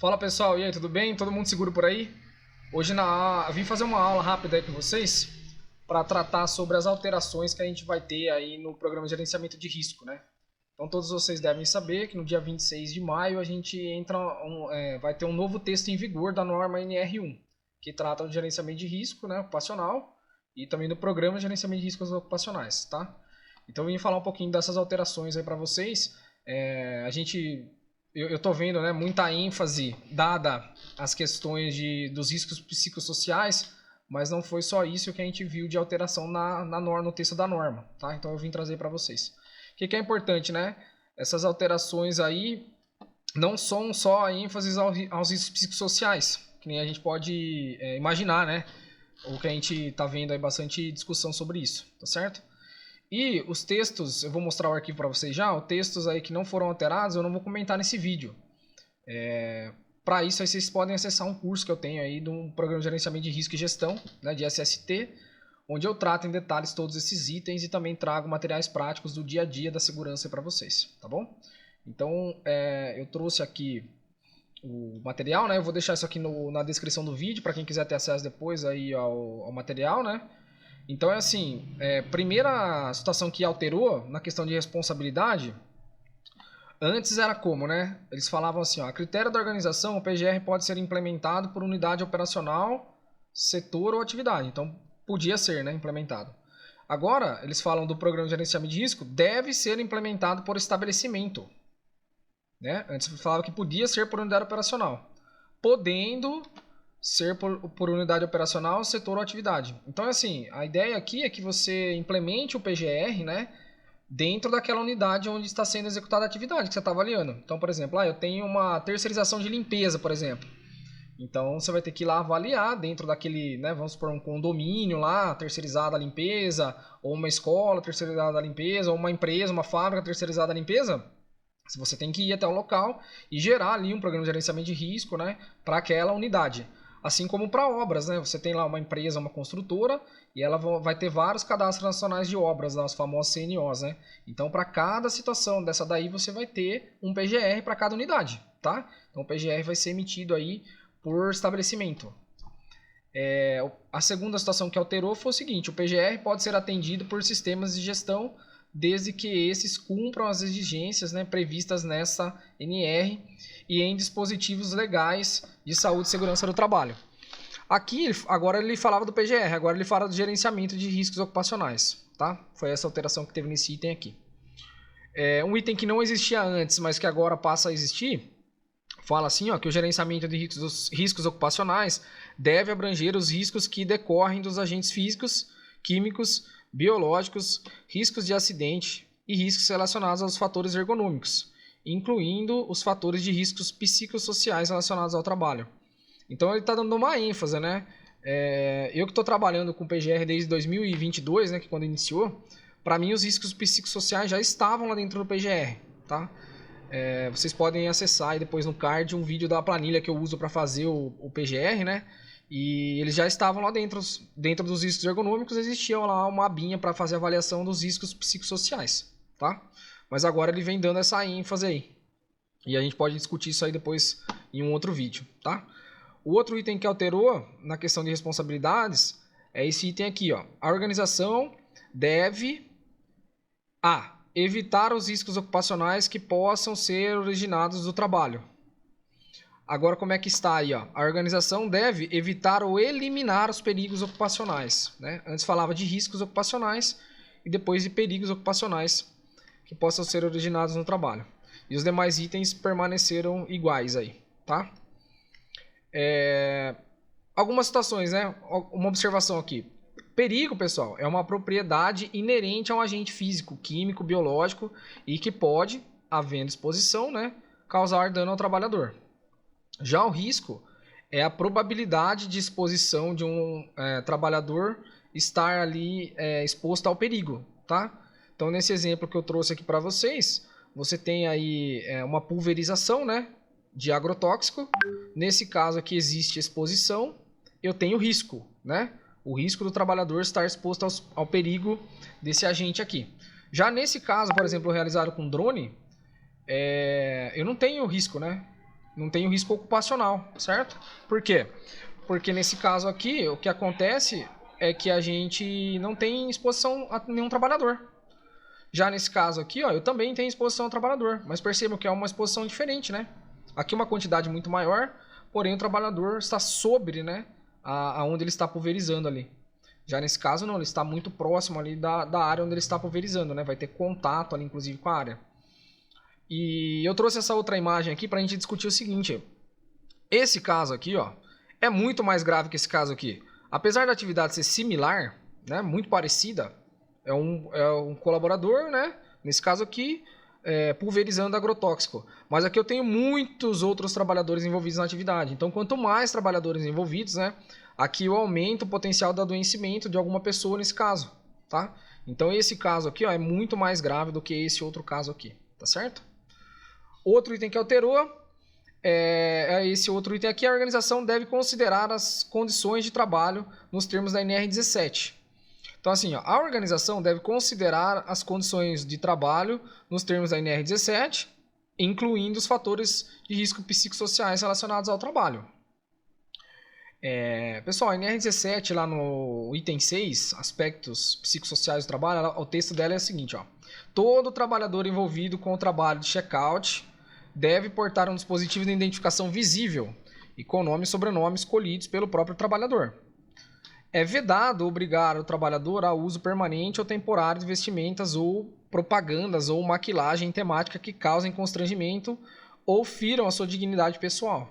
Fala pessoal, e aí, tudo bem? Todo mundo seguro por aí? Hoje eu vim fazer uma aula rápida aí com vocês para tratar sobre as alterações que a gente vai ter aí no programa de gerenciamento de risco, né? Então todos vocês devem saber que no dia 26 de maio a gente vai ter um novo texto em vigor da norma NR1, que trata do gerenciamento de risco, né, ocupacional e também do programa de gerenciamento de riscos ocupacionais, tá? Então eu vim falar um pouquinho dessas alterações aí para vocês. Eu estou vendo, né, muita ênfase dada às questões dos riscos psicossociais, mas não foi só isso que a gente viu de alteração no texto da norma, tá? Então eu vim trazer para vocês. O que é importante, né? Essas alterações aí não são só ênfases aos riscos psicossociais, que nem a gente pode imaginar, né? O que a gente está vendo aí bastante discussão sobre isso, tá certo? E os textos, eu vou mostrar o arquivo para vocês já, os textos aí que não foram alterados eu não vou comentar nesse vídeo. Para isso aí vocês podem acessar um curso que eu tenho aí de um programa de gerenciamento de risco e gestão, né, de SST, onde eu trato em detalhes todos esses itens e também trago materiais práticos do dia a dia da segurança para vocês, tá bom? Então eu trouxe aqui o material, né, eu vou deixar isso aqui na descrição do vídeo para quem quiser ter acesso depois aí ao material, né? Então é assim, primeira situação que alterou na questão de responsabilidade, antes era como, né? Eles falavam assim, ó, a critério da organização, o PGR pode ser implementado por unidade operacional, setor ou atividade. Então podia ser, né, implementado. Agora, eles falam do programa de gerenciamento de risco, deve ser implementado por estabelecimento. Né? Antes falava que podia ser por unidade operacional, podendo ser por unidade operacional, setor ou atividade. Então, assim, a ideia aqui é que você implemente o PGR, né, dentro daquela unidade onde está sendo executada a atividade que você está avaliando. Então, por exemplo, eu tenho uma terceirização de limpeza, por exemplo. Então, você vai ter que ir lá avaliar dentro daquele, né, vamos supor, um condomínio lá, terceirizada a limpeza, ou uma escola terceirizada a limpeza, ou uma empresa, uma fábrica terceirizada a limpeza. Você tem que ir até o local e gerar ali um programa de gerenciamento de risco, né, para aquela unidade. Assim como para obras, né? Você tem lá uma empresa, uma construtora, e ela vai ter vários cadastros nacionais de obras, os famosos CNOs, né? Então, para cada situação dessa daí, você vai ter um PGR para cada unidade, tá? Então, o PGR vai ser emitido aí por estabelecimento. A segunda situação que alterou foi o seguinte, o PGR pode ser atendido por sistemas de gestão desde que esses cumpram as exigências, né, previstas nessa NR e em dispositivos legais de saúde e segurança do trabalho. Aqui, agora ele falava do PGR, agora ele fala do gerenciamento de riscos ocupacionais. Tá? Foi essa alteração que teve nesse item aqui. Um item que não existia antes, mas que agora passa a existir, fala assim, ó, que o gerenciamento de riscos ocupacionais deve abranger os riscos que decorrem dos agentes físicos, químicos, biológicos, riscos de acidente e riscos relacionados aos fatores ergonômicos, incluindo os fatores de riscos psicossociais relacionados ao trabalho. Então ele está dando uma ênfase, né? Eu que estou trabalhando com PGR desde 2022, né, que quando iniciou, para mim os riscos psicossociais já estavam lá dentro do PGR, tá? Vocês podem acessar aí depois no card um vídeo da planilha que eu uso para fazer o PGR, né? E eles já estavam lá dentro dos riscos ergonômicos, existia lá uma abinha para fazer avaliação dos riscos psicossociais, tá? Mas agora ele vem dando essa ênfase aí. E a gente pode discutir isso aí depois em um outro vídeo, tá? O outro item que alterou na questão de responsabilidades é esse item aqui, ó. A organização deve evitar os riscos ocupacionais que possam ser originados do trabalho. Agora, como é que está aí? Ó? A organização deve evitar ou eliminar os perigos ocupacionais. Né? Antes falava de riscos ocupacionais e depois de perigos ocupacionais que possam ser originados no trabalho. E os demais itens permaneceram iguais aí. Tá? Algumas situações, né? Uma observação aqui. Perigo, pessoal, é uma propriedade inerente a um agente físico, químico, biológico e que pode, havendo exposição, né, causar dano ao trabalhador. Já o risco é a probabilidade de exposição de um trabalhador estar ali exposto ao perigo, tá? Então, nesse exemplo que eu trouxe aqui para vocês, você tem aí uma pulverização, né, de agrotóxico. Nesse caso aqui existe exposição, eu tenho risco, né? O risco do trabalhador estar exposto ao perigo desse agente aqui. Já nesse caso, por exemplo, realizado com drone, eu não tenho risco, né? Não tem o risco ocupacional, certo? Por quê? Porque nesse caso aqui, o que acontece é que a gente não tem exposição a nenhum trabalhador. Já nesse caso aqui, ó, eu também tenho exposição ao trabalhador, mas percebam que é uma exposição diferente, né? Aqui uma quantidade muito maior, porém o trabalhador está sobre, né, aonde ele está pulverizando ali. Já nesse caso não, ele está muito próximo ali da área onde ele está pulverizando, né? Vai ter contato ali, inclusive, com a área. E eu trouxe essa outra imagem aqui para a gente discutir o seguinte. Esse caso aqui, ó, é muito mais grave que esse caso aqui. Apesar da atividade ser similar, né, muito parecida, é um colaborador, né, nesse caso aqui, pulverizando agrotóxico. Mas aqui eu tenho muitos outros trabalhadores envolvidos na atividade. Então, quanto mais trabalhadores envolvidos, né, aqui eu aumento o potencial de adoecimento de alguma pessoa nesse caso, tá? Então, esse caso aqui, ó, é muito mais grave do que esse outro caso aqui, tá certo? Outro item que alterou esse outro item aqui. A organização deve considerar as condições de trabalho nos termos da NR17. Então, assim, ó, a organização deve considerar as condições de trabalho nos termos da NR17, incluindo os fatores de risco psicossociais relacionados ao trabalho. Pessoal, a NR17, lá no item 6, aspectos psicossociais do trabalho, o texto dela é o seguinte, ó. Todo trabalhador envolvido com o trabalho de check-out deve portar um dispositivo de identificação visível e com nome e sobrenome escolhidos pelo próprio trabalhador. É vedado obrigar o trabalhador ao uso permanente ou temporário de vestimentas ou propagandas ou maquilagem temática que causem constrangimento ou firam a sua dignidade pessoal.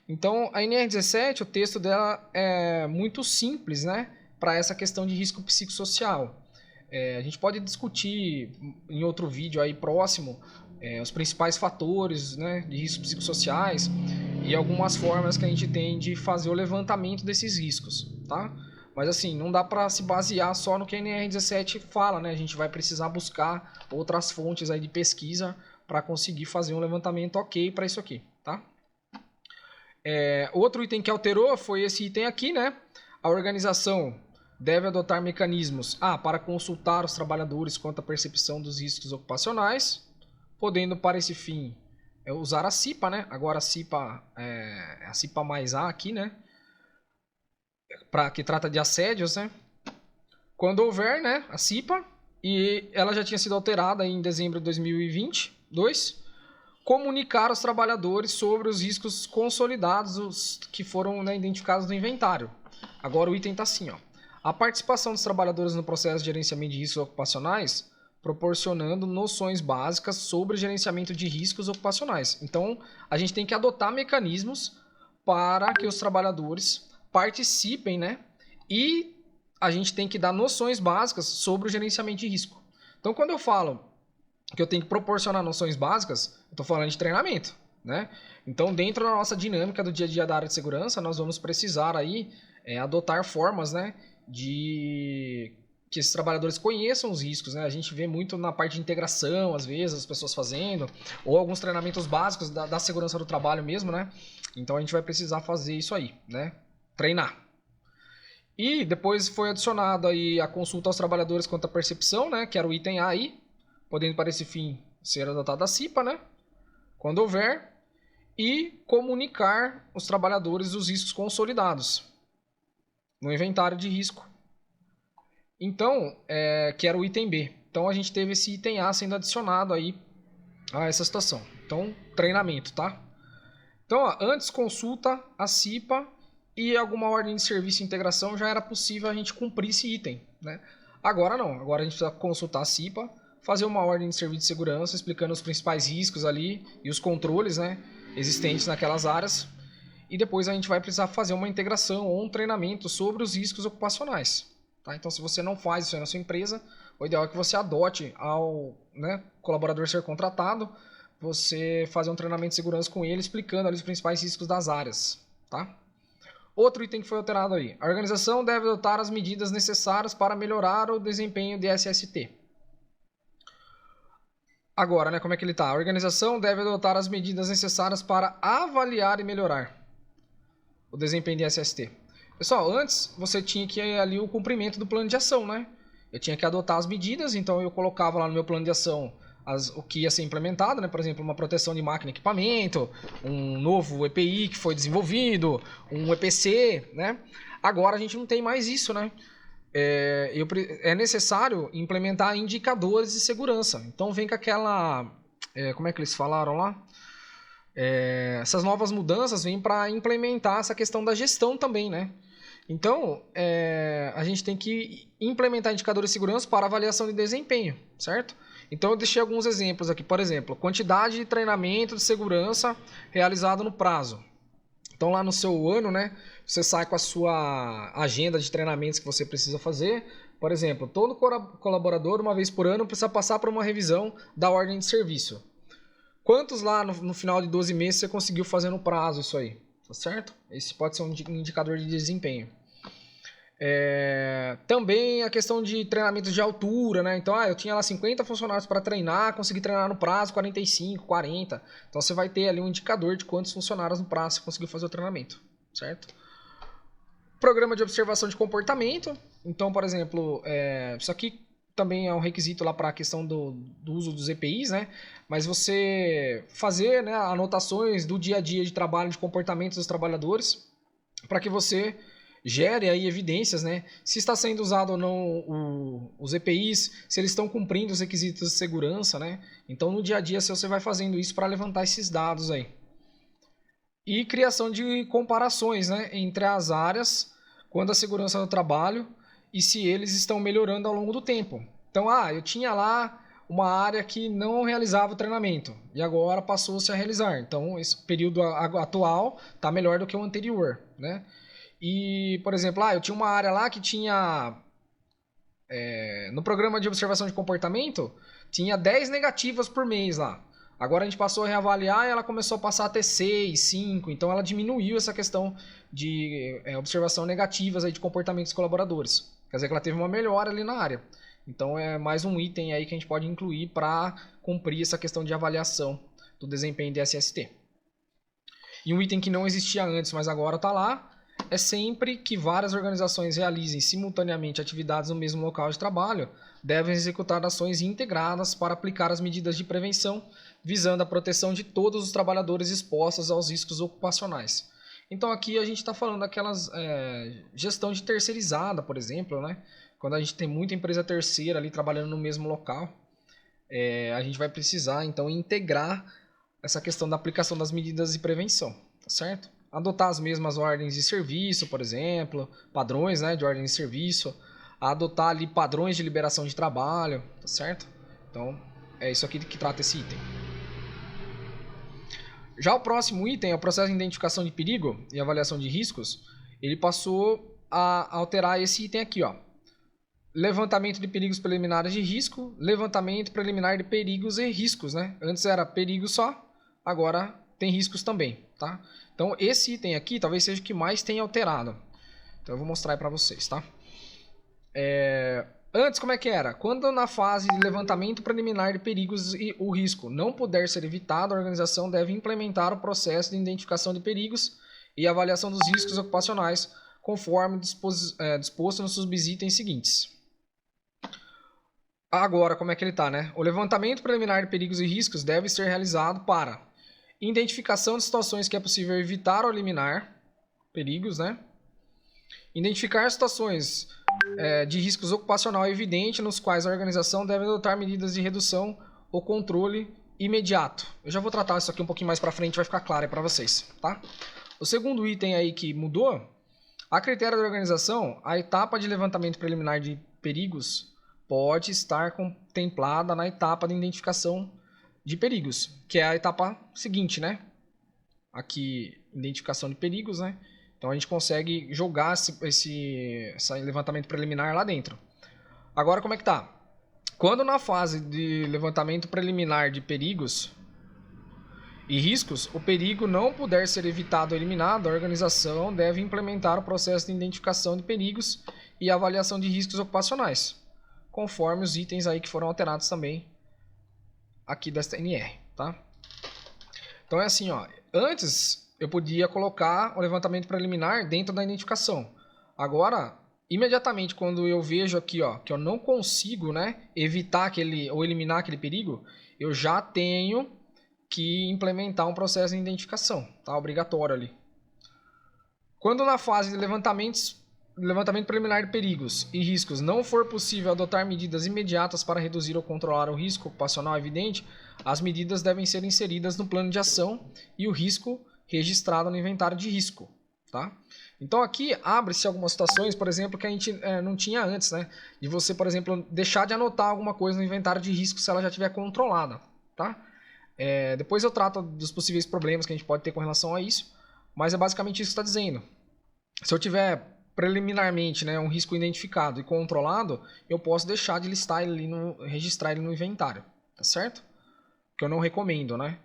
Então, a NR17, o texto dela é muito simples, né, para essa questão de risco psicossocial. A gente pode discutir em outro vídeo aí próximo os principais fatores, né, de riscos psicossociais e algumas formas que a gente tem de fazer o levantamento desses riscos, tá? Mas assim, não dá para se basear só no que a NR17 fala, né? A gente vai precisar buscar outras fontes aí de pesquisa para conseguir fazer um levantamento ok para isso aqui, tá? Outro item que alterou foi esse item aqui, né? A organização deve adotar mecanismos para consultar os trabalhadores quanto à percepção dos riscos ocupacionais, podendo para esse fim usar a CIPA, né? Agora a CIPA a CIPA mais A aqui, né? Que trata de assédios, né? Quando houver, né, a CIPA, e ela já tinha sido alterada em dezembro de 2022, comunicar aos trabalhadores sobre os riscos consolidados os que foram, né, identificados no inventário. Agora o item está assim, ó. A participação dos trabalhadores no processo de gerenciamento de riscos ocupacionais, proporcionando noções básicas sobre o gerenciamento de riscos ocupacionais. Então, a gente tem que adotar mecanismos para que os trabalhadores participem, né? E a gente tem que dar noções básicas sobre o gerenciamento de risco. Então, quando eu falo que eu tenho que proporcionar noções básicas, eu estou falando de treinamento, né? Então, dentro da nossa dinâmica do dia a dia da área de segurança, nós vamos precisar aí adotar formas, né, de que esses trabalhadores conheçam os riscos, né? A gente vê muito na parte de integração, às vezes, as pessoas fazendo, ou alguns treinamentos básicos da segurança do trabalho mesmo, né? Então, a gente vai precisar fazer isso aí, né? Treinar. E depois foi adicionado aí a consulta aos trabalhadores quanto à percepção, né? Que era o item A aí, podendo para esse fim ser adotada a CIPA, né? Quando houver, e comunicar os trabalhadores os riscos consolidados no inventário de risco. Então, que era o item B. Então, a gente teve esse item A sendo adicionado aí a essa situação. Então, treinamento, tá? Então, ó, antes consulta a CIPA e alguma ordem de serviço e integração já era possível a gente cumprir esse item, né? Agora não. Agora a gente precisa consultar a CIPA, fazer uma ordem de serviço de segurança explicando os principais riscos ali e os controles, né, existentes naquelas áreas. E depois a gente vai precisar fazer uma integração ou um treinamento sobre os riscos ocupacionais. Tá? Então, se você não faz isso aí na sua empresa, o ideal é que você adote ao, né, colaborador ser contratado, você fazer um treinamento de segurança com ele, explicando ali os principais riscos das áreas. Tá? Outro item que foi alterado aí. A organização deve adotar as medidas necessárias para melhorar o desempenho de SST. Agora, né, como é que ele está? A organização deve adotar as medidas necessárias para avaliar e melhorar o desempenho de SST. Pessoal, antes você tinha que ir ali o cumprimento do plano de ação, né? Eu tinha que adotar as medidas, então eu colocava lá no meu plano de ação o que ia ser implementado, né? Por exemplo, uma proteção de máquina e equipamento, um novo EPI que foi desenvolvido, um EPC, né? Agora a gente não tem mais isso, né? É necessário implementar indicadores de segurança. Então vem com aquela... como é que eles falaram lá? Essas novas mudanças vêm para implementar essa questão da gestão também, né? Então, a gente tem que implementar indicadores de segurança para avaliação de desempenho, certo? Então, eu deixei alguns exemplos aqui. Por exemplo, quantidade de treinamento de segurança realizado no prazo. Então, lá no seu ano, né, você sai com a sua agenda de treinamentos que você precisa fazer. Por exemplo, todo colaborador, uma vez por ano, precisa passar por uma revisão da ordem de serviço. Quantos lá no final de 12 meses você conseguiu fazer no prazo isso aí? Tá certo? Esse pode ser um indicador de desempenho. Também a questão de treinamento de altura, né? Então, eu tinha lá 50 funcionários para treinar, consegui treinar no prazo 45, 40. Então, você vai ter ali um indicador de quantos funcionários no prazo você conseguiu fazer o treinamento, certo? Programa de observação de comportamento. Então, por exemplo, isso aqui também é um requisito lá para a questão do uso dos EPIs, né? Mas você fazer, né, anotações do dia a dia de trabalho, de comportamento dos trabalhadores, para que você gere aí evidências, né? Se está sendo usado ou não os EPIs, se eles estão cumprindo os requisitos de segurança, né? Então, no dia a dia, você vai fazendo isso para levantar esses dados aí. E criação de comparações, né, entre as áreas, quando a segurança do trabalho e se eles estão melhorando ao longo do tempo. Então, eu tinha lá uma área que não realizava o treinamento e agora passou-se a realizar. Então, esse período atual está melhor do que o anterior, né? E, por exemplo, eu tinha uma área lá que tinha... no programa de observação de comportamento, tinha 10 negativas por mês lá. Agora a gente passou a reavaliar e ela começou a passar a ter 6, 5. Então ela diminuiu essa questão de observação negativas aí de comportamentos dos colaboradores. Quer dizer que ela teve uma melhora ali na área. Então é mais um item aí que a gente pode incluir para cumprir essa questão de avaliação do desempenho de SST. E um item que não existia antes, mas agora está lá, é sempre que várias organizações realizem simultaneamente atividades no mesmo local de trabalho, devem executar ações integradas para aplicar as medidas de prevenção, visando a proteção de todos os trabalhadores expostos aos riscos ocupacionais. Então aqui a gente está falando daquelas gestão de terceirizada, por exemplo, né? Quando a gente tem muita empresa terceira ali trabalhando no mesmo local, a gente vai precisar então integrar essa questão da aplicação das medidas de prevenção, tá certo? Adotar as mesmas ordens de serviço, por exemplo, padrões, né, de ordem de serviço, adotar ali padrões de liberação de trabalho, tá certo? Então, é isso aqui que trata esse item. Já o próximo item é o processo de identificação de perigo e avaliação de riscos. Ele passou a alterar esse item aqui, ó. Levantamento de perigos preliminares de risco, levantamento preliminar de perigos e riscos, né? Antes era perigo só, agora tem riscos também, tá? Então, esse item aqui talvez seja o que mais tenha alterado. Então, eu vou mostrar aí para vocês, tá? Antes, como é que era? Quando na fase de levantamento preliminar de perigos e o risco não puder ser evitado, a organização deve implementar o processo de identificação de perigos e avaliação dos riscos ocupacionais, conforme disposto nos subitens seguintes. Agora, como é que ele está, né? O levantamento preliminar de perigos e riscos deve ser realizado para identificação de situações que é possível evitar ou eliminar perigos, né? Identificar situações de riscos ocupacional evidente nos quais a organização deve adotar medidas de redução ou controle imediato. Eu já vou tratar isso aqui um pouquinho mais para frente, vai ficar claro aí para vocês, tá? O segundo item aí que mudou, a critério da organização, a etapa de levantamento preliminar de perigos pode estar contemplada na etapa de identificação de perigos, que é a etapa seguinte, né? Aqui, identificação de perigos, né? Então a gente consegue jogar esse levantamento preliminar lá dentro. Agora como é que tá? Quando na fase de levantamento preliminar de perigos e riscos, o perigo não puder ser evitado ou eliminado, a organização deve implementar o processo de identificação de perigos e avaliação de riscos ocupacionais, conforme os itens aí que foram alterados também aqui desta NR, tá? Então é assim, ó, antes eu podia colocar o levantamento preliminar dentro da identificação. Agora, imediatamente quando eu vejo aqui, ó, que eu não consigo, né, evitar aquele ou eliminar aquele perigo, eu já tenho que implementar um processo de identificação, tá? Obrigatório ali. Quando na fase de levantamento preliminar de perigos e riscos não for possível adotar medidas imediatas para reduzir ou controlar o risco ocupacional evidente, as medidas devem ser inseridas no plano de ação e o risco registrado no inventário de risco, tá? Então aqui abre-se algumas situações, por exemplo, que a gente não tinha antes, né? De você, por exemplo, deixar de anotar alguma coisa no inventário de risco se ela já estiver controlada, tá? Depois eu trato dos possíveis problemas que a gente pode ter com relação a isso, mas é basicamente isso que está dizendo. Se eu tiver preliminarmente, né, um risco identificado e controlado, eu posso deixar de listar ele registrar ele no inventário, tá certo? Que eu não recomendo, né?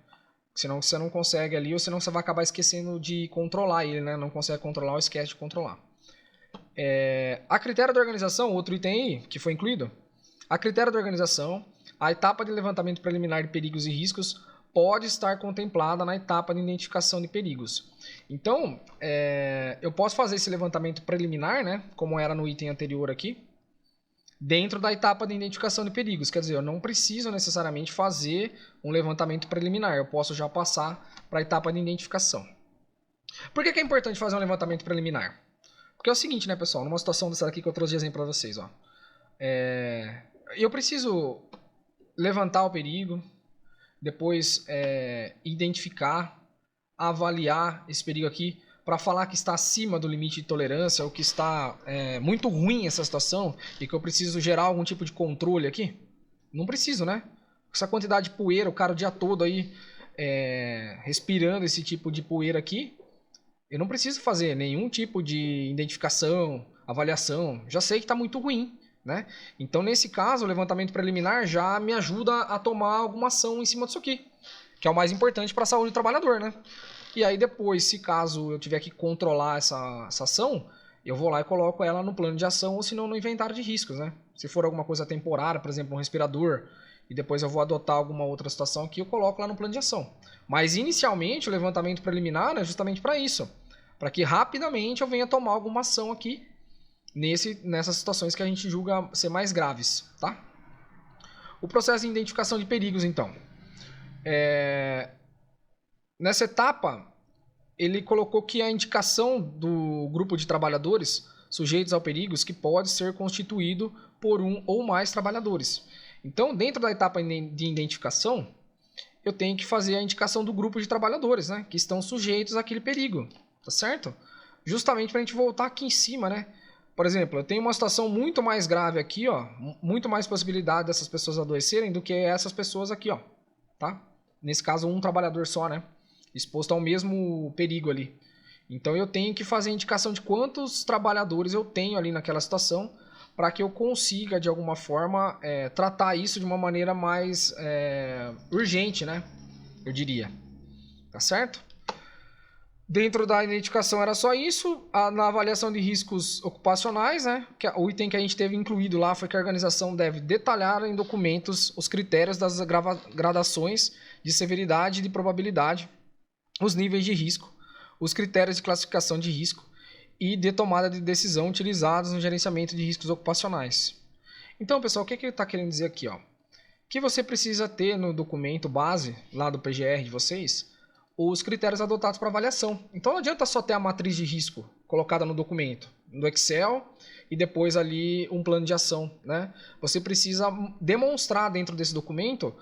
Senão você não consegue ali, ou senão você vai acabar esquecendo de controlar ele, né? Não consegue controlar ou esquece de controlar. A critério da organização, outro item aí, que foi incluído, a critério da organização, a etapa de levantamento preliminar de perigos e riscos pode estar contemplada na etapa de identificação de perigos. Então, eu posso fazer esse levantamento preliminar, né, como era no item anterior aqui, dentro da etapa de identificação de perigos. Quer dizer, eu não preciso necessariamente fazer um levantamento preliminar, eu posso já passar para a etapa de identificação. Por que é importante fazer um levantamento preliminar? Porque é o seguinte, né, pessoal, numa situação dessa aqui que eu trouxe de exemplo para vocês, ó, eu preciso levantar o perigo, depois identificar, avaliar esse perigo aqui, para falar que está acima do limite de tolerância ou que está muito ruim essa situação e que eu preciso gerar algum tipo de controle aqui? Não preciso, né? Essa quantidade de poeira, o cara o dia todo aí respirando esse tipo de poeira aqui, eu não preciso fazer nenhum tipo de identificação, avaliação. Já sei que está muito ruim, né? Então, nesse caso, o levantamento preliminar já me ajuda a tomar alguma ação em cima disso aqui, que é o mais importante para a saúde do trabalhador, né? E aí depois, se caso eu tiver que controlar essa ação, eu vou lá e coloco ela no plano de ação ou se não no inventário de riscos, né? Se for alguma coisa temporária, por exemplo, um respirador, e depois eu vou adotar alguma outra situação aqui, eu coloco lá no plano de ação. Mas inicialmente o levantamento preliminar é justamente para isso, para que rapidamente eu venha tomar alguma ação aqui nessas situações que a gente julga ser mais graves, tá? O processo de identificação de perigos, então. Nessa etapa, ele colocou que a indicação do grupo de trabalhadores sujeitos ao perigos que pode ser constituído por um ou mais trabalhadores. Então, dentro da etapa de identificação, eu tenho que fazer a indicação do grupo de trabalhadores, né, que estão sujeitos àquele perigo, tá certo? Justamente para a gente voltar aqui em cima, né? Por exemplo, eu tenho uma situação muito mais grave aqui, ó, muito mais possibilidade dessas pessoas adoecerem do que essas pessoas aqui, ó, tá? Nesse caso, um trabalhador só, né? Exposto ao mesmo perigo ali. Então eu tenho que fazer a indicação de quantos trabalhadores eu tenho ali naquela situação para que eu consiga, de alguma forma, tratar isso de uma maneira mais urgente, né? Eu diria. Tá certo? Dentro da identificação era só isso. Na avaliação de riscos ocupacionais, né? O item que a gente teve incluído lá foi que a organização deve detalhar em documentos os critérios das gradações de severidade e de probabilidade, os níveis de risco, os critérios de classificação de risco e de tomada de decisão utilizados no gerenciamento de riscos ocupacionais. Então, pessoal, o que ele está querendo dizer aqui? Ó? Que você precisa ter no documento base, lá do PGR de vocês, os critérios adotados para avaliação. Então, não adianta só ter a matriz de risco colocada no documento, no Excel, e depois ali um plano de ação, né? Você precisa demonstrar dentro desse documento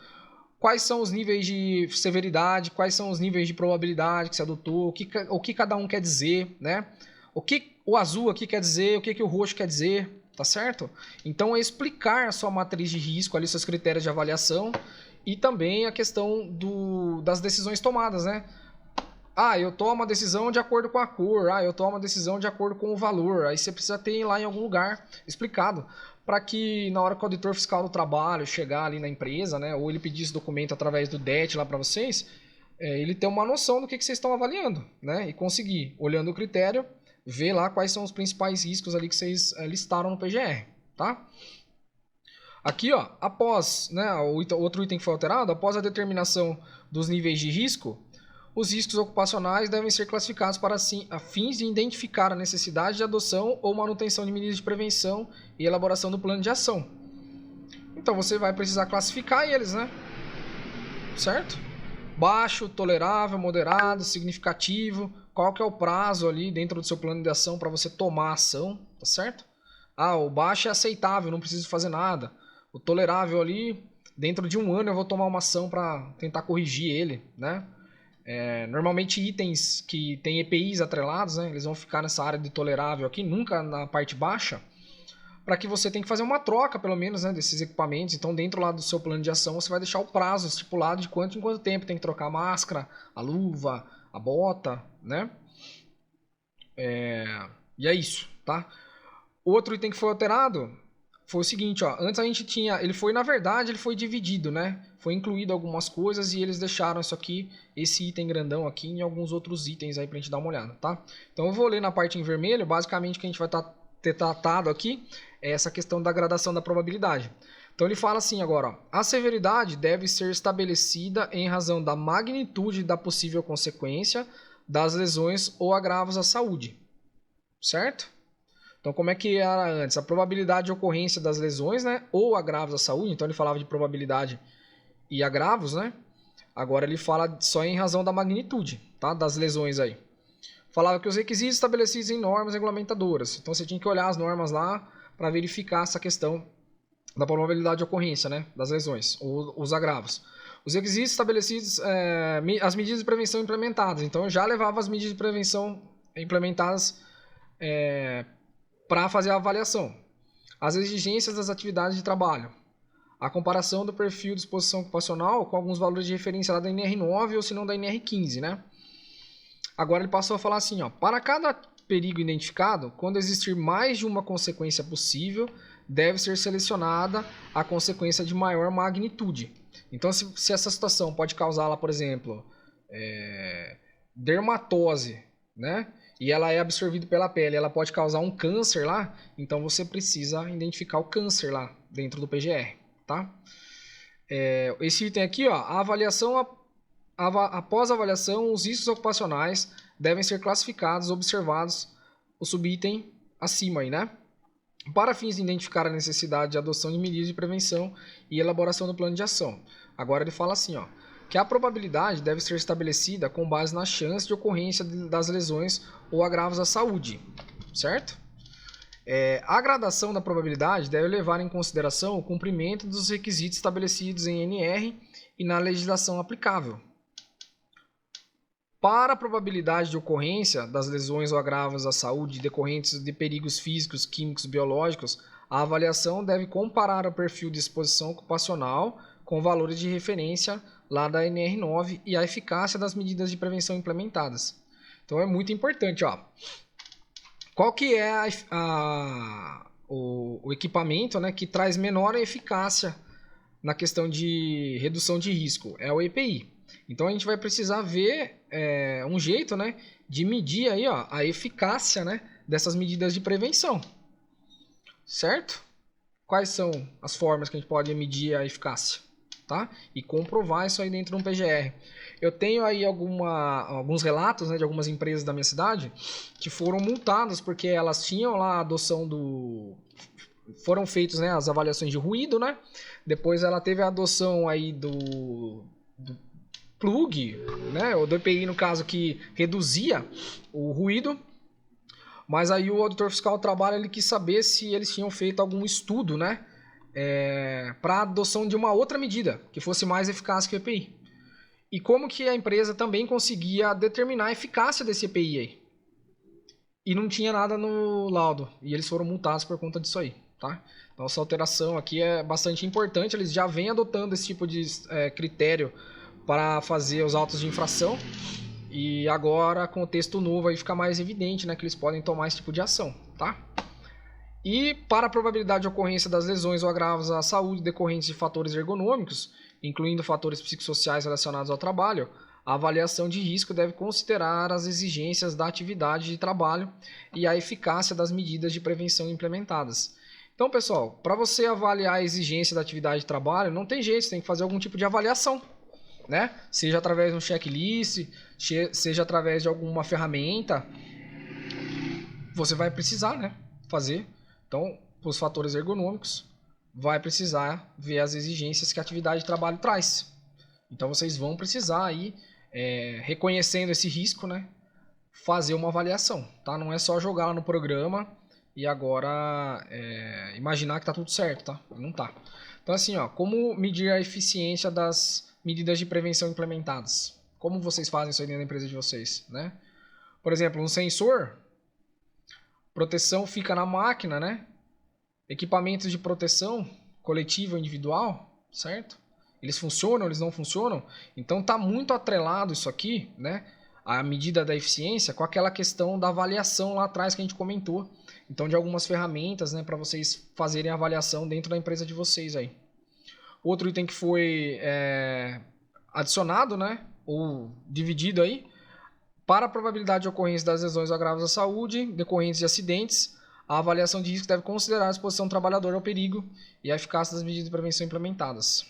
quais são os níveis de severidade, quais são os níveis de probabilidade que se adotou, o que cada um quer dizer, né? O que o azul aqui quer dizer, o que o roxo quer dizer, tá certo? Então, é explicar a sua matriz de risco, ali seus critérios de avaliação e também a questão das decisões tomadas, né? Eu tomo a decisão de acordo com a cor, eu tomo a decisão de acordo com o valor. Aí você precisa ter lá em algum lugar explicado, para que na hora que o auditor fiscal do trabalho chegar ali na empresa, né, ou ele pedir esse documento através do DET lá para vocês, ele ter uma noção do que vocês estão avaliando, né, e conseguir, olhando o critério, ver lá quais são os principais riscos ali que vocês listaram no PGR, tá? Aqui, ó, após, né, o outro item que foi alterado, após a determinação dos níveis de risco, Os riscos ocupacionais devem ser classificados para fins de identificar a necessidade de adoção ou manutenção de medidas de prevenção e elaboração do plano de ação. Então você vai precisar classificar eles, né? Certo? Baixo, tolerável, moderado, significativo. Qual que é o prazo ali dentro do seu plano de ação para você tomar ação, tá certo? Ah, o baixo é aceitável, não preciso fazer nada. O tolerável ali, dentro de um ano eu vou tomar uma ação para tentar corrigir ele, né? Normalmente itens que tem EPIs atrelados, né, eles vão ficar nessa área de tolerável aqui, nunca na parte baixa, para que você tenha que fazer uma troca, pelo menos, né, desses equipamentos. Então, dentro lá do seu plano de ação, você vai deixar o prazo estipulado de quanto em quanto tempo tem que trocar a máscara, a luva, a bota, né? E é isso, tá? Outro item que foi alterado foi o seguinte, ó, antes a gente tinha, na verdade, ele foi dividido, né? Foi incluído algumas coisas e eles deixaram isso aqui, esse item grandão aqui, em alguns outros itens aí pra gente dar uma olhada, tá? Então eu vou ler na parte em vermelho, basicamente o que a gente vai ter tratado aqui é essa questão da gradação da probabilidade. Então ele fala assim agora, ó, a severidade deve ser estabelecida em razão da magnitude da possível consequência das lesões ou agravos à saúde, certo? Então, como é que era antes? A probabilidade de ocorrência das lesões, né? Ou agravos à saúde. Então, ele falava de probabilidade e agravos, né? Agora, ele fala só em razão da magnitude, tá? Das lesões aí. Falava que os requisitos estabelecidos em normas regulamentadoras. Então, você tinha que olhar as normas lá para verificar essa questão da probabilidade de ocorrência, né? Das lesões ou os agravos. Os requisitos estabelecidos, as medidas de prevenção implementadas. Então, eu já levava as medidas de prevenção implementadas para fazer a avaliação. As exigências das atividades de trabalho. A comparação do perfil de exposição ocupacional com alguns valores de referência lá da NR9 ou se não da NR15, né? Agora ele passou a falar assim, ó, para cada perigo identificado, quando existir mais de uma consequência possível, deve ser selecionada a consequência de maior magnitude. Então, se essa situação pode causar lá, por exemplo, dermatose, né? E ela é absorvida pela pele, ela pode causar um câncer lá, então você precisa identificar o câncer lá dentro do PGR, tá? Esse item aqui, ó, a avaliação, após a avaliação, os riscos ocupacionais devem ser classificados, observados o subitem acima aí, né? Para fins de identificar a necessidade de adoção de medidas de prevenção e elaboração do plano de ação. Agora ele fala assim, ó, que a probabilidade deve ser estabelecida com base na chance de ocorrência das lesões ou agravos à saúde, certo? A gradação da probabilidade deve levar em consideração o cumprimento dos requisitos estabelecidos em NR e na legislação aplicável. Para a probabilidade de ocorrência das lesões ou agravos à saúde decorrentes de perigos físicos, químicos, biológicos, a avaliação deve comparar o perfil de exposição ocupacional com valores de referência lá da NR9 e a eficácia das medidas de prevenção implementadas. Então é muito importante, ó. Qual que é o equipamento, né, que traz menor eficácia na questão de redução de risco? É o EPI. Então a gente vai precisar ver um jeito, né, de medir aí, ó, a eficácia, né, dessas medidas de prevenção. Certo? Quais são as formas que a gente pode medir a eficácia? Tá? E comprovar isso aí dentro de um PGR. Eu tenho aí alguns relatos, né, de algumas empresas da minha cidade que foram multadas porque elas tinham lá a adoção do... Foram feitas, né, as avaliações de ruído, né? Depois ela teve a adoção aí do plug, né, ou do EPI no caso, que reduzia o ruído. Mas aí o auditor fiscal do trabalho ele quis saber se eles tinham feito algum estudo, né, para a adoção de uma outra medida que fosse mais eficaz que o EPI. E como que a empresa também conseguia determinar a eficácia desse EPI aí. E não tinha nada no laudo. E eles foram multados por conta disso aí, tá? Então essa alteração aqui é bastante importante. Eles já vêm adotando esse tipo de critério para fazer os autos de infração. E agora, com o texto novo, aí fica mais evidente, né, que eles podem tomar esse tipo de ação, tá? E para a probabilidade de ocorrência das lesões ou agravos à saúde decorrentes de fatores ergonômicos, incluindo fatores psicossociais relacionados ao trabalho, a avaliação de risco deve considerar as exigências da atividade de trabalho e a eficácia das medidas de prevenção implementadas. Então, pessoal, para você avaliar a exigência da atividade de trabalho, não tem jeito, você tem que fazer algum tipo de avaliação, né? Seja através de um checklist, seja através de alguma ferramenta, você vai precisar, né, fazer. Então, os fatores ergonômicos, vai precisar ver as exigências que a atividade de trabalho traz. Então, vocês vão precisar aí, reconhecendo esse risco, né, fazer uma avaliação, tá? Não é só jogar lá no programa e agora imaginar que tá tudo certo, tá? Não tá. Então, assim, ó, como medir a eficiência das medidas de prevenção implementadas? Como vocês fazem isso aí dentro da empresa de vocês, né? Por exemplo, um sensor, proteção fica na máquina, né? Equipamentos de proteção coletiva ou individual, certo? Eles funcionam, eles não funcionam? Então tá muito atrelado isso aqui, né? A medida da eficiência com aquela questão da avaliação lá atrás que a gente comentou. Então, de algumas ferramentas, né, para vocês fazerem a avaliação dentro da empresa de vocês aí. Outro item que foi adicionado, né, ou dividido aí, para a probabilidade de ocorrência das lesões ou agravos à saúde decorrentes de acidentes, a avaliação de risco deve considerar a exposição do trabalhador ao perigo e a eficácia das medidas de prevenção implementadas.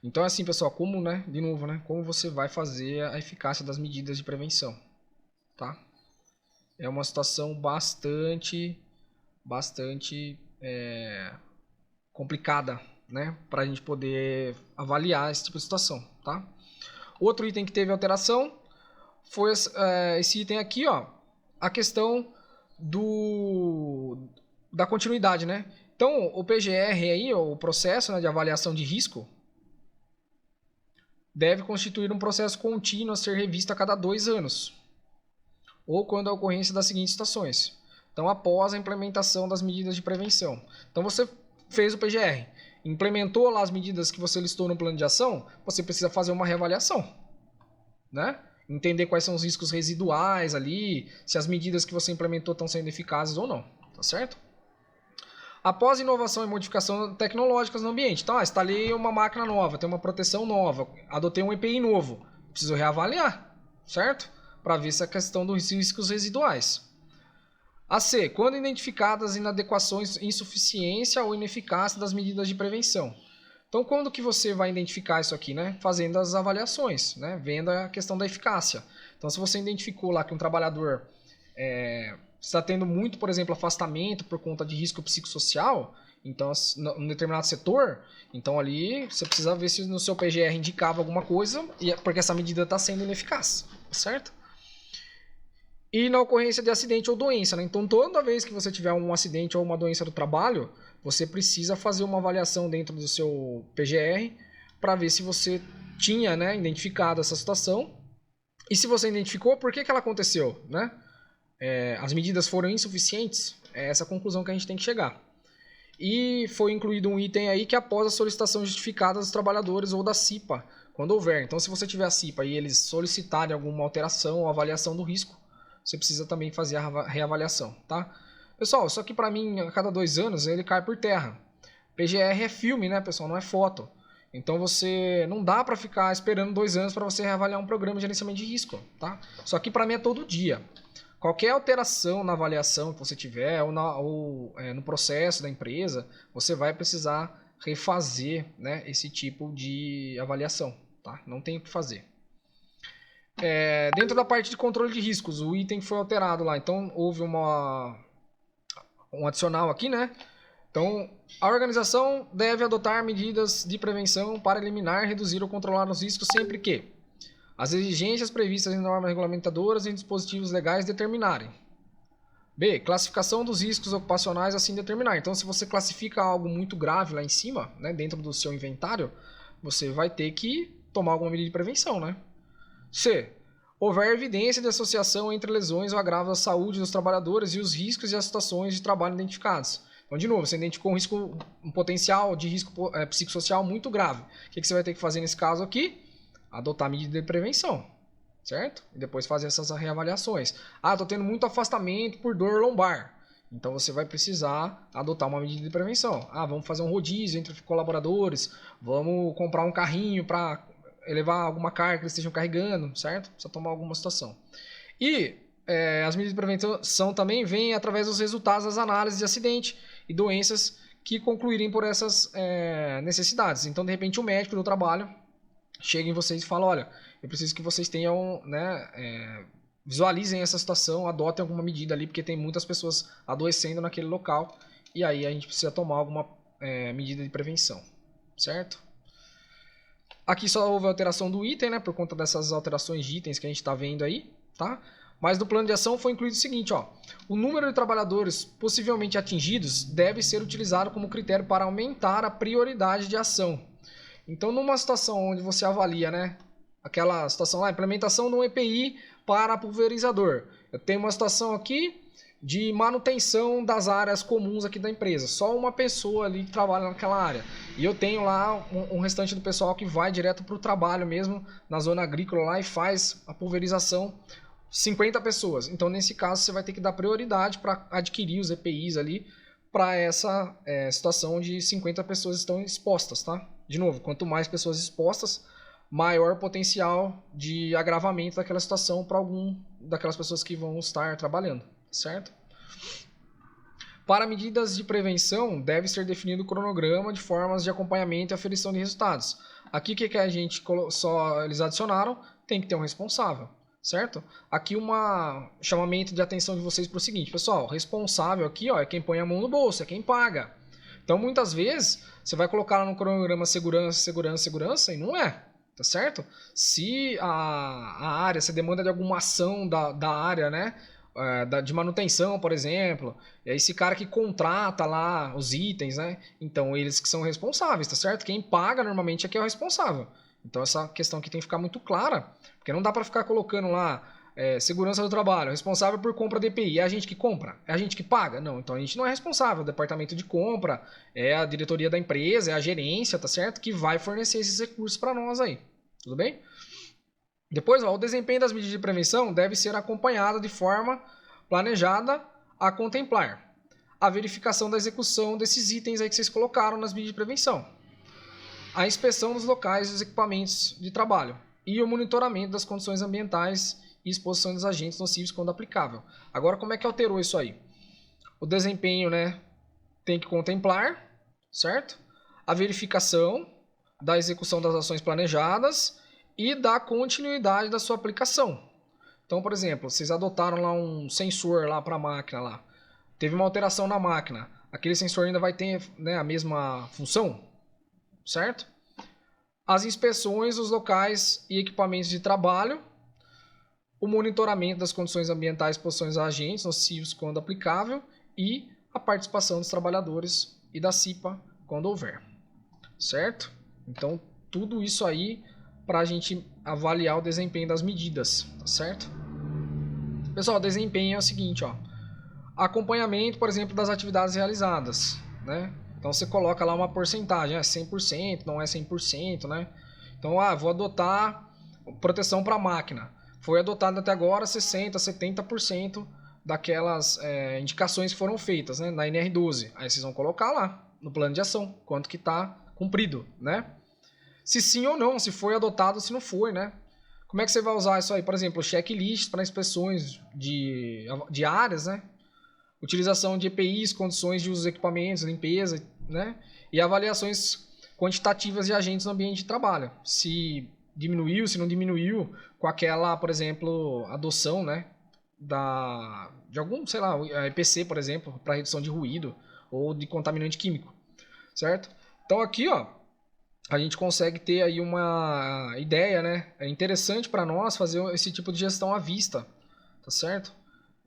Então, assim, pessoal, como, né, de novo, né, como você vai fazer a eficácia das medidas de prevenção, tá? É uma situação bastante complicada, né, para a gente poder avaliar esse tipo de situação, tá? Outro item que teve alteração foi esse item aqui, ó, a questão da continuidade, né? Então, o PGR aí, ó, o processo, né, de avaliação de risco, deve constituir um processo contínuo a ser revisto a cada 2 anos, ou quando a ocorrência das seguintes situações. Então, após a implementação das medidas de prevenção. Então, você fez o PGR, implementou lá as medidas que você listou no plano de ação, você precisa fazer uma reavaliação, né? Entender quais são os riscos residuais ali, se as medidas que você implementou estão sendo eficazes ou não, tá certo? Após inovação e modificação tecnológicas no ambiente. Então, instalei uma máquina nova, tem uma proteção nova, adotei um EPI novo, preciso reavaliar, certo? Para ver se a questão dos riscos residuais. A C. Quando identificadas inadequações, insuficiência ou ineficácia das medidas de prevenção. Então, quando que você vai identificar isso aqui, né? Fazendo as avaliações, né? Vendo a questão da eficácia. Então, se você identificou lá que um trabalhador está tendo muito, por exemplo, afastamento por conta de risco psicossocial, então, num determinado setor, então ali você precisa ver se no seu PGR indicava alguma coisa, porque essa medida está sendo ineficaz, certo? E na ocorrência de acidente ou doença, né? Então, toda vez que você tiver um acidente ou uma doença do trabalho, você precisa fazer uma avaliação dentro do seu PGR para ver se você tinha, né, identificado essa situação. E se você identificou, por que ela aconteceu, né? As medidas foram insuficientes? É essa a conclusão que a gente tem que chegar. E foi incluído um item aí que após a solicitação justificada dos trabalhadores ou da CIPA, quando houver. Então, se você tiver a CIPA e eles solicitarem alguma alteração ou avaliação do risco, você precisa também fazer a reavaliação, tá? Pessoal, isso aqui para mim, a cada 2 anos, ele cai por terra. PGR é filme, né, pessoal? Não é foto. Então, você não dá para ficar esperando 2 anos para você reavaliar um programa de gerenciamento de risco, tá? Isso aqui para mim é todo dia. Qualquer alteração na avaliação que você tiver ou no processo da empresa, você vai precisar refazer, né, esse tipo de avaliação, tá? Não tem o que fazer. Dentro da parte de controle de riscos, o item foi alterado lá. Então, houve um adicional aqui, né? Então, a organização deve adotar medidas de prevenção para eliminar, reduzir ou controlar os riscos sempre que as exigências previstas em normas regulamentadoras e em dispositivos legais determinarem. B. Classificação dos riscos ocupacionais assim determinar. Então, se você classifica algo muito grave lá em cima, né, dentro do seu inventário, você vai ter que tomar alguma medida de prevenção, né? C. Houver evidência de associação entre lesões ou agravos à saúde dos trabalhadores e os riscos e as situações de trabalho identificados. Então, de novo, você identificou um potencial de risco psicossocial muito grave. O que você vai ter que fazer nesse caso aqui? Adotar medida de prevenção, certo? E depois fazer essas reavaliações. Estou tendo muito afastamento por dor lombar. Então, você vai precisar adotar uma medida de prevenção. Vamos fazer um rodízio entre colaboradores, vamos comprar um carrinho para elevar alguma carga que eles estejam carregando, certo? Precisa tomar alguma situação. E as medidas de prevenção também vêm através dos resultados das análises de acidente e doenças que concluírem por essas necessidades. Então, de repente, o médico do trabalho chega em vocês e fala, olha, eu preciso que vocês tenham, né, visualizem essa situação, adotem alguma medida ali, porque tem muitas pessoas adoecendo naquele local, e aí a gente precisa tomar alguma medida de prevenção, certo? Aqui só houve alteração do item, né, por conta dessas alterações de itens que a gente está vendo aí, tá? Mas no plano de ação foi incluído o seguinte, ó, o número de trabalhadores possivelmente atingidos deve ser utilizado como critério para aumentar a prioridade de ação. Então, numa situação onde você avalia, né, aquela situação lá, implementação de um EPI para pulverizador. Eu tenho uma situação aqui de manutenção das áreas comuns aqui da empresa. Só uma pessoa ali que trabalha naquela área. E eu tenho lá um restante do pessoal que vai direto para o trabalho mesmo, na zona agrícola lá, e faz a pulverização, 50 pessoas. Então, nesse caso, você vai ter que dar prioridade para adquirir os EPIs ali para essa situação onde 50 pessoas estão expostas, tá? De novo, quanto mais pessoas expostas, maior potencial de agravamento daquela situação para algum daquelas pessoas que vão estar trabalhando, certo? Para medidas de prevenção, deve ser definido o cronograma de formas de acompanhamento e aferição de resultados. Aqui, o que a gente só eles adicionaram? Tem que ter um responsável, certo? Aqui chamamento de atenção de vocês para o seguinte, pessoal, responsável aqui, ó, é quem põe a mão no bolso, é quem paga. Então, muitas vezes, você vai colocar lá no cronograma segurança, segurança, segurança, e não é, tá certo? Se a área, se demanda de alguma ação da área, né, de manutenção, por exemplo, e aí esse cara que contrata lá os itens, né, então eles que são responsáveis, tá certo? Quem paga normalmente é que é o responsável. Então, essa questão aqui tem que ficar muito clara, porque não dá para ficar colocando lá segurança do trabalho, responsável por compra de EPI. É a gente que compra? É a gente que paga? Não, então a gente não é responsável. O departamento de compra é a diretoria da empresa, é a gerência, tá certo? Que vai fornecer esses recursos para nós aí. Tudo bem? Depois, ó, o desempenho das medidas de prevenção deve ser acompanhado de forma planejada a contemplar a verificação da execução desses itens aí que vocês colocaram nas medidas de prevenção, a inspeção dos locais e dos equipamentos de trabalho e o monitoramento das condições ambientais e exposição dos agentes nocivos quando aplicável. Agora, como é que alterou isso aí? O desempenho, né, tem que contemplar, certo? A verificação da execução das ações planejadas e da continuidade da sua aplicação. Então, por exemplo, vocês adotaram lá um sensor lá para a máquina lá. Teve uma alteração na máquina. Aquele sensor ainda vai ter, né, a mesma função, certo? As inspeções dos locais e equipamentos de trabalho, o monitoramento das condições ambientais e exposições a agentes nocivos quando aplicável e a participação dos trabalhadores e da CIPA quando houver, certo? Então, tudo isso aí para a gente avaliar o desempenho das medidas, tá certo? Pessoal, o desempenho é o seguinte, ó, acompanhamento, por exemplo, das atividades realizadas, né? Então, você coloca lá uma porcentagem, 100%, não é 100%, né? Então, vou adotar proteção para a máquina. Foi adotado até agora 60%, 70% daquelas indicações que foram feitas, né, na NR12. Aí vocês vão colocar lá no plano de ação quanto que está cumprido, né? Se sim ou não, se foi adotado ou se não foi, né? Como é que você vai usar isso aí? Por exemplo, checklist para inspeções de áreas, né? Utilização de EPIs, condições de uso dos equipamentos, limpeza, né? E avaliações quantitativas de agentes no ambiente de trabalho. Se diminuiu, se não diminuiu com aquela, por exemplo, adoção, né, de algum, sei lá, EPC, por exemplo, para redução de ruído ou de contaminante químico, certo? Então aqui, ó, a gente consegue ter aí uma ideia, né? É interessante para nós fazer esse tipo de gestão à vista, tá certo?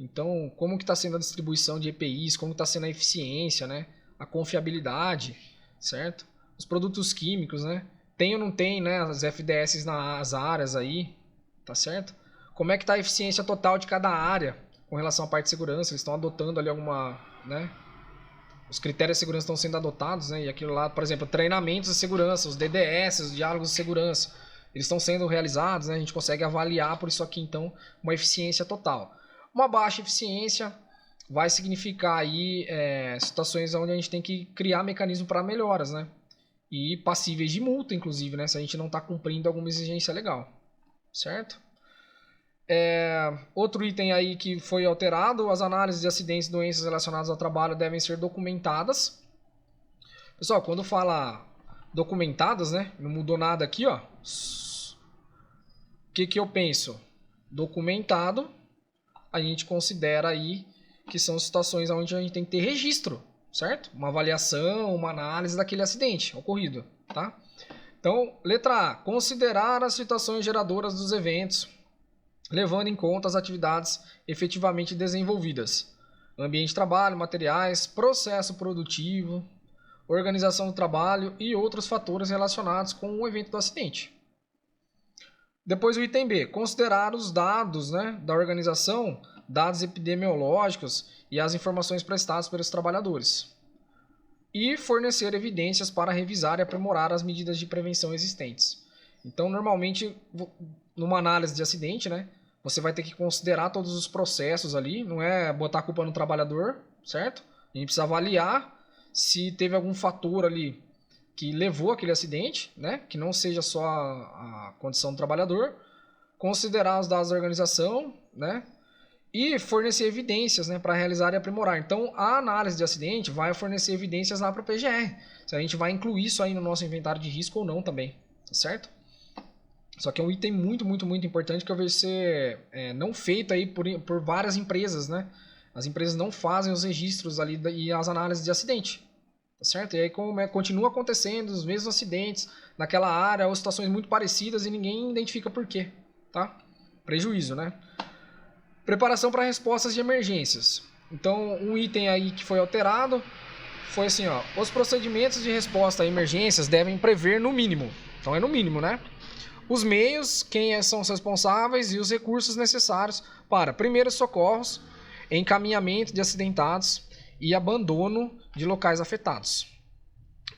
Então, como que está sendo a distribuição de EPIs, como está sendo a eficiência, né? A confiabilidade, certo? Os produtos químicos, né? Tem ou não tem, né, as FDS nas áreas aí, tá certo? Como é que está a eficiência total de cada área com relação à parte de segurança? Eles estão adotando ali alguma, né? Os critérios de segurança estão sendo adotados, né? E aquilo lá, por exemplo, treinamentos de segurança, os DDS, os diálogos de segurança, eles estão sendo realizados, né? A gente consegue avaliar por isso aqui, então, uma eficiência total. Uma baixa eficiência vai significar aí situações onde a gente tem que criar mecanismo para melhoras, né? E passíveis de multa, inclusive, né? Se a gente não está cumprindo alguma exigência legal, certo? Outro item aí que foi alterado, as análises de acidentes e doenças relacionadas ao trabalho devem ser documentadas, Pessoal, quando fala documentadas, né? Não mudou nada aqui, ó. O que eu penso? Documentado, a gente considera aí que são situações onde a gente tem que ter registro, certo? Uma avaliação, uma análise daquele acidente ocorrido, tá? Então, letra A, considerar as situações geradoras dos eventos, levando em conta as atividades efetivamente desenvolvidas. Ambiente de trabalho, materiais, processo produtivo, organização do trabalho e outros fatores relacionados com o evento do acidente. Depois o item B, considerar os dados, né, da organização, dados epidemiológicos e as informações prestadas pelos trabalhadores. E fornecer evidências para revisar e aprimorar as medidas de prevenção existentes. Então, normalmente, numa análise de acidente, né, você vai ter que considerar todos os processos ali, não é botar a culpa no trabalhador, certo? A gente precisa avaliar se teve algum fator ali que levou aquele acidente, né? Que não seja só a condição do trabalhador, considerar os dados da organização, né? E fornecer evidências, né, para realizar e aprimorar. Então, a análise de acidente vai fornecer evidências lá para o PGR. Se a gente vai incluir isso aí no nosso inventário de risco ou não também, tá certo? Só que é um item muito importante que eu vejo ser não feito aí por várias empresas, né? As empresas não fazem os registros ali e as análises de acidente, tá certo? E aí continua acontecendo os mesmos acidentes naquela área ou situações muito parecidas e ninguém identifica por quê, tá? Prejuízo, né? Preparação para respostas de emergências. Então, um item aí que foi alterado foi assim, ó, os procedimentos de resposta a emergências devem prever no mínimo, então é no mínimo, né? Os meios, quem são os responsáveis e os recursos necessários para primeiros socorros, encaminhamento de acidentados e abandono de locais afetados.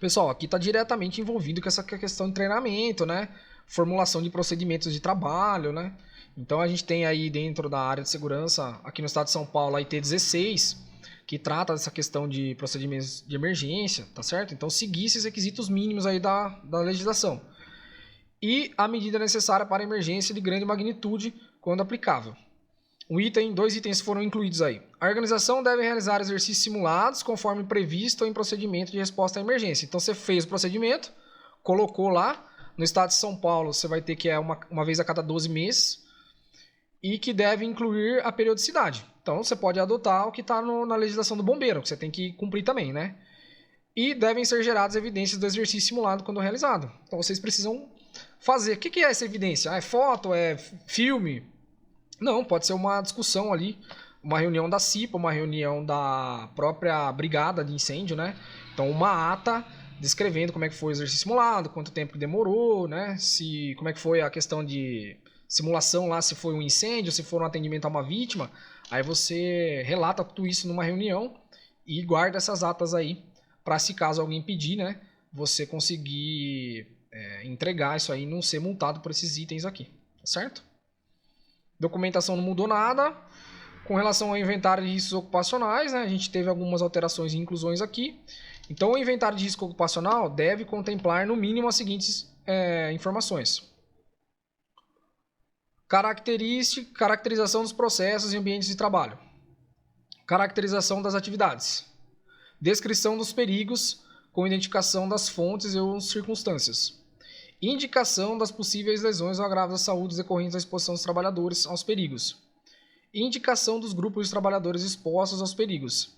Pessoal, aqui está diretamente envolvido com essa questão de treinamento, né? Formulação de procedimentos de trabalho, né? Então a gente tem aí dentro da área de segurança, aqui no estado de São Paulo, a IT-16, que trata dessa questão de procedimentos de emergência, tá certo? Então seguir esses requisitos mínimos aí da legislação. E a medida necessária para emergência de grande magnitude, quando aplicável. Dois itens foram incluídos aí. A organização deve realizar exercícios simulados conforme previsto em procedimento de resposta à emergência. Então você fez o procedimento, colocou lá. No estado de São Paulo você vai ter que uma vez a cada 12 meses e que deve incluir a periodicidade. Então você pode adotar o que está na legislação do bombeiro, que você tem que cumprir também, né? E devem ser geradas evidências do exercício simulado quando realizado. Então vocês precisam fazer. O que é essa evidência? É foto? É filme? Não, pode ser uma discussão ali, uma reunião da CIPA, uma reunião da própria brigada de incêndio, né? Então, uma ata descrevendo como é que foi o exercício simulado, quanto tempo que demorou, né? Como é que foi a questão de simulação lá, se foi um incêndio, se for um atendimento a uma vítima. Aí você relata tudo isso numa reunião e guarda essas atas aí, para se caso alguém pedir, né? Você conseguir entregar isso aí e não ser multado por esses itens aqui, tá certo? Documentação não mudou nada. Com relação ao inventário de riscos ocupacionais, né, a gente teve algumas alterações e inclusões aqui. Então, o inventário de risco ocupacional deve contemplar, no mínimo, as seguintes informações. Caracterização dos processos e ambientes de trabalho. Caracterização das atividades. Descrição dos perigos, com identificação das fontes ou circunstâncias. Indicação das possíveis lesões ou agravos da saúde decorrentes da exposição dos trabalhadores aos perigos. Indicação dos grupos de trabalhadores expostos aos perigos.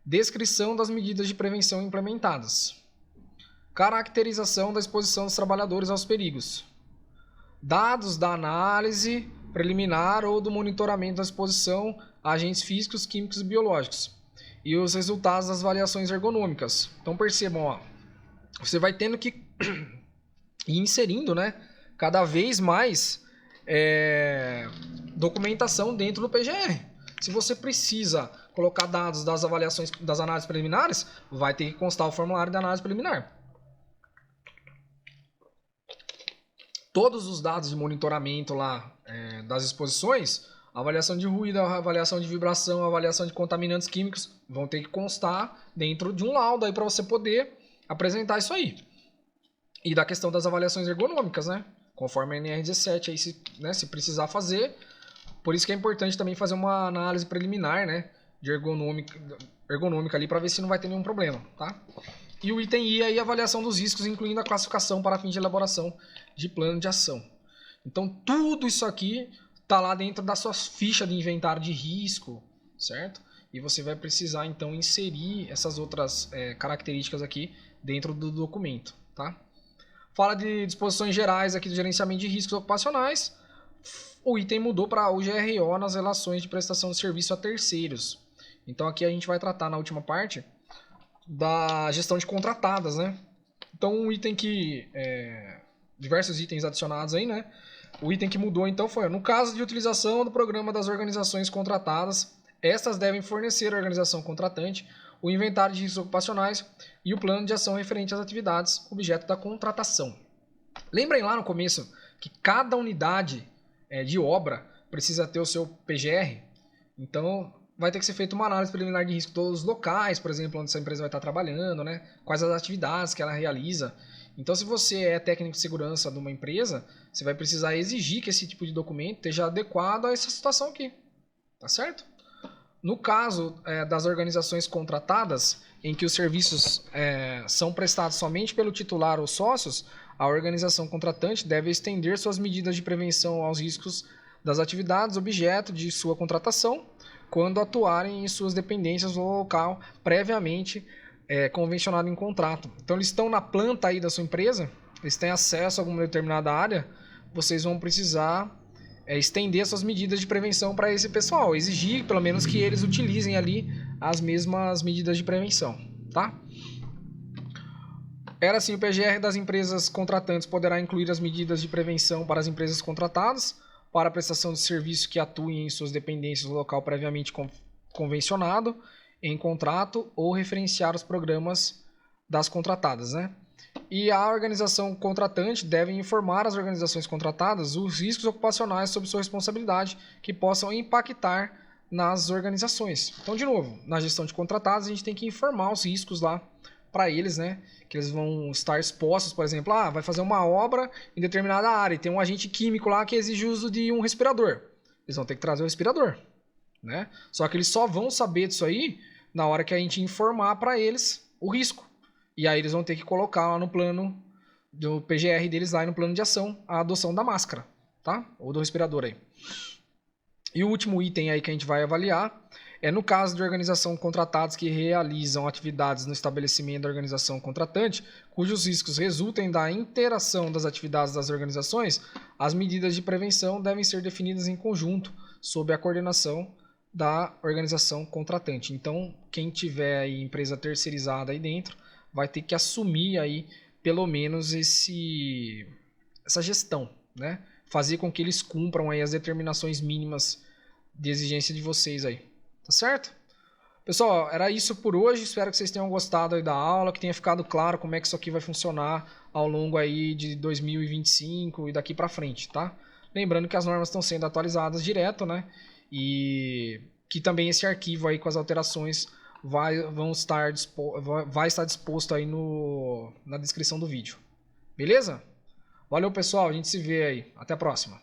Descrição das medidas de prevenção implementadas. Caracterização da exposição dos trabalhadores aos perigos. Dados da análise preliminar ou do monitoramento da exposição a agentes físicos, químicos e biológicos. E os resultados das avaliações ergonômicas. Então percebam, ó, você vai tendo que ir inserindo, né, cada vez mais documentação dentro do PGR. Se você precisa colocar dados das avaliações das análises preliminares, vai ter que constar o formulário da análise preliminar. Todos os dados de monitoramento lá das exposições, avaliação de ruído, avaliação de vibração, avaliação de contaminantes químicos, vão ter que constar dentro de um laudo aí para você poder apresentar isso aí. E da questão das avaliações ergonômicas, né? Conforme a NR17, aí se precisar fazer. Por isso que é importante também fazer uma análise preliminar, né? De ergonômica ali para ver se não vai ter nenhum problema, tá? E o item I aí, avaliação dos riscos, incluindo a classificação para fim de elaboração de plano de ação. Então, tudo isso aqui está lá dentro da sua ficha de inventário de risco, certo? E você vai precisar, então, inserir essas outras características aqui dentro do documento, tá? Fala de disposições gerais aqui do gerenciamento de riscos ocupacionais. O item mudou para o GRO nas relações de prestação de serviço a terceiros. Então, aqui a gente vai tratar na última parte da gestão de contratadas, né? Então, um item que... diversos itens adicionados aí, né? O item que mudou, então, foi... No caso de utilização do programa das organizações contratadas, estas devem fornecer à organização contratante o inventário de riscos ocupacionais e o plano de ação referente às atividades objeto da contratação. Lembrem lá no começo que cada unidade de obra precisa ter o seu PGR? Então... vai ter que ser feita uma análise preliminar de risco dos locais, por exemplo, onde essa empresa vai estar trabalhando, né? Quais as atividades que ela realiza. Então, se você é técnico de segurança de uma empresa, você vai precisar exigir que esse tipo de documento esteja adequado a essa situação aqui. Tá certo? No caso das organizações contratadas, em que os serviços são prestados somente pelo titular ou sócios, a organização contratante deve estender suas medidas de prevenção aos riscos das atividades objeto de sua contratação, quando atuarem em suas dependências no local previamente convencionado em contrato. Então, eles estão na planta aí da sua empresa, eles têm acesso a alguma determinada área, vocês vão precisar estender suas medidas de prevenção para esse pessoal, exigir pelo menos que eles utilizem ali as mesmas medidas de prevenção, tá? Era assim, o PGR das empresas contratantes poderá incluir as medidas de prevenção para as empresas contratadas, para a prestação de serviço que atuem em suas dependências no local previamente convencionado em contrato ou referenciar os programas das contratadas, né? E a organização contratante deve informar as organizações contratadas os riscos ocupacionais sob sua responsabilidade que possam impactar nas organizações. Então, de novo, na gestão de contratados, a gente tem que informar os riscos lá para eles, né? Que eles vão estar expostos, por exemplo, vai fazer uma obra em determinada área e tem um agente químico lá que exige o uso de um respirador. Eles vão ter que trazer o respirador, né? Só que eles só vão saber disso aí na hora que a gente informar para eles o risco. E aí eles vão ter que colocar lá no plano do PGR deles, lá no plano de ação, a adoção da máscara, tá? Ou do respirador aí. E o último item aí que a gente vai avaliar no caso de organização contratados que realizam atividades no estabelecimento da organização contratante, cujos riscos resultem da interação das atividades das organizações, as medidas de prevenção devem ser definidas em conjunto, sob a coordenação da organização contratante. Então, quem tiver aí empresa terceirizada aí dentro, vai ter que assumir aí, pelo menos, essa gestão, né? Fazer com que eles cumpram aí as determinações mínimas de exigência de vocês aí. Tá certo? Pessoal, era isso por hoje. Espero que vocês tenham gostado aí da aula, que tenha ficado claro como é que isso aqui vai funcionar ao longo aí de 2025 e daqui para frente, tá? Lembrando que as normas estão sendo atualizadas direto, né? E que também esse arquivo aí com as alterações vai estar disposto aí na descrição do vídeo. Beleza? Valeu, pessoal. A gente se vê aí. Até a próxima.